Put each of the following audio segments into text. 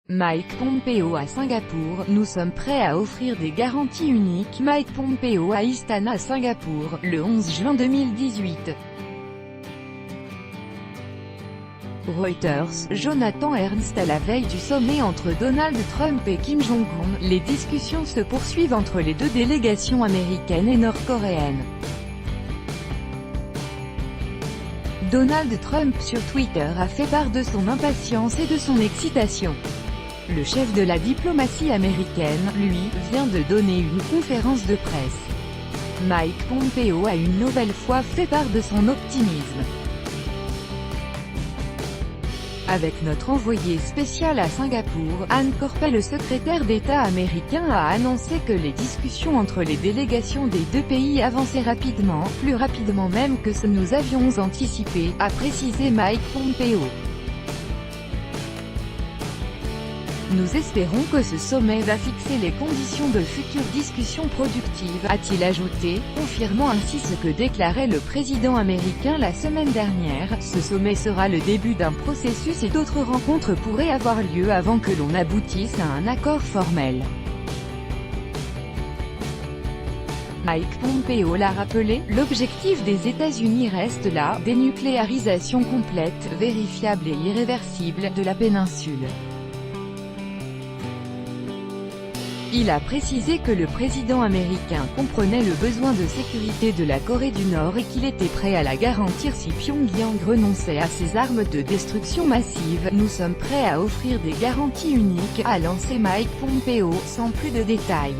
Mike Pompeo à Singapour, nous sommes prêts à offrir des garanties uniques. Mike Pompeo à Istana, Singapour, le 11 juin 2018. Reuters, Jonathan Ernst. À la veille du sommet entre Donald Trump et Kim Jong-un, les discussions se poursuivent entre les deux délégations américaines et nord-coréennes. Donald Trump sur Twitter a fait part de son impatience et de son excitation. Le chef de la diplomatie américaine, lui, vient de donner une conférence de presse. Mike Pompeo a une nouvelle fois fait part de son optimisme. Avec notre envoyé spécial à Singapour, Anne Corpet, le secrétaire d'État américain, a annoncé que les discussions entre les délégations des deux pays avançaient rapidement, plus rapidement même que ce que nous avions anticipé, a précisé Mike Pompeo. Nous espérons que ce sommet va fixer les conditions de futures discussions productives, a-t-il ajouté, confirmant ainsi ce que déclarait le président américain la semaine dernière. Ce sommet sera le début d'un processus et d'autres rencontres pourraient avoir lieu avant que l'on aboutisse à un accord formel. Mike Pompeo l'a rappelé, l'objectif des États-Unis reste la dénucléarisation complète, vérifiable et irréversible de la péninsule. Il a précisé que le président américain comprenait le besoin de sécurité de la Corée du Nord et qu'il était prêt à la garantir si Pyongyang renonçait à ses armes de destruction massive. Nous sommes prêts à offrir des garanties uniques, a lancé Mike Pompeo, sans plus de détails.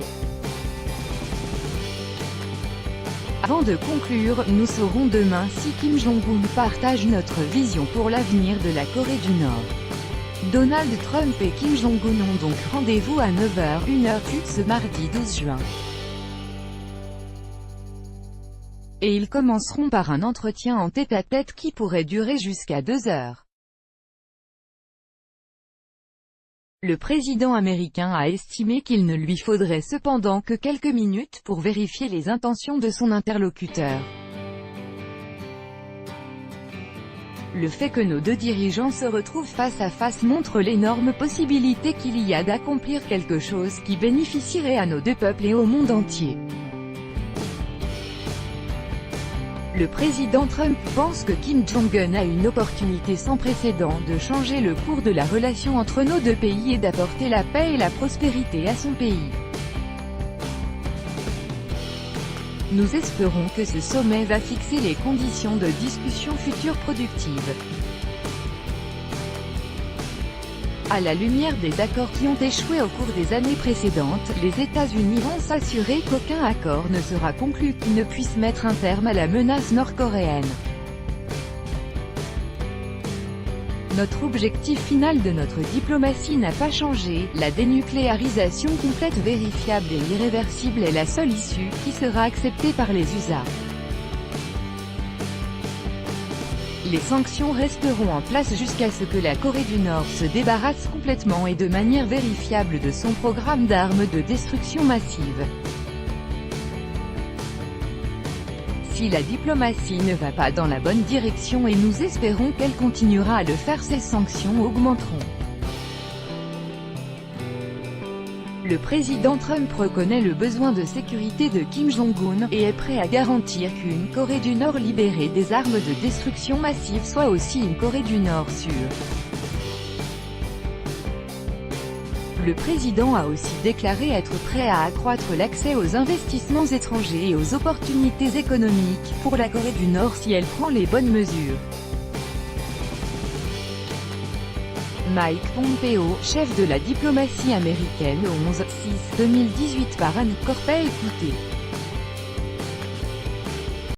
Avant de conclure, nous saurons demain si Kim Jong-un partage notre vision pour l'avenir de la Corée du Nord. Donald Trump et Kim Jong-un ont donc rendez-vous à 9h, 1h ce mardi 12 juin. Et ils commenceront par un entretien en tête-à-tête qui pourrait durer jusqu'à 2 heures. Le président américain a estimé qu'il ne lui faudrait cependant que quelques minutes pour vérifier les intentions de son interlocuteur. Le fait que nos deux dirigeants se retrouvent face à face montre l'énorme possibilité qu'il y a d'accomplir quelque chose qui bénéficierait à nos deux peuples et au monde entier. Le président Trump pense que Kim Jong-un a une opportunité sans précédent de changer le cours de la relation entre nos deux pays et d'apporter la paix et la prospérité à son pays. Nous espérons que ce sommet va fixer les conditions de discussions futures productives. À la lumière des accords qui ont échoué au cours des années précédentes, les États-Unis vont s'assurer qu'aucun accord ne sera conclu qui ne puisse mettre un terme à la menace nord-coréenne. Notre objectif final de notre diplomatie n'a pas changé, la dénucléarisation complète, vérifiable et irréversible est la seule issue, qui sera acceptée par les USA. Les sanctions resteront en place jusqu'à ce que la Corée du Nord se débarrasse complètement et de manière vérifiable de son programme d'armes de destruction massive. Si la diplomatie ne va pas dans la bonne direction et nous espérons qu'elle continuera à le faire, ces sanctions augmenteront. Le président Trump reconnaît le besoin de sécurité de Kim Jong-un, et est prêt à garantir qu'une Corée du Nord libérée des armes de destruction massive soit aussi une Corée du Nord sûre. Le président a aussi déclaré être prêt à accroître l'accès aux investissements étrangers et aux opportunités économiques pour la Corée du Nord si elle prend les bonnes mesures. Mike Pompeo, chef de la diplomatie américaine, 11/6/2018 par Anne Corpet. Écoutez.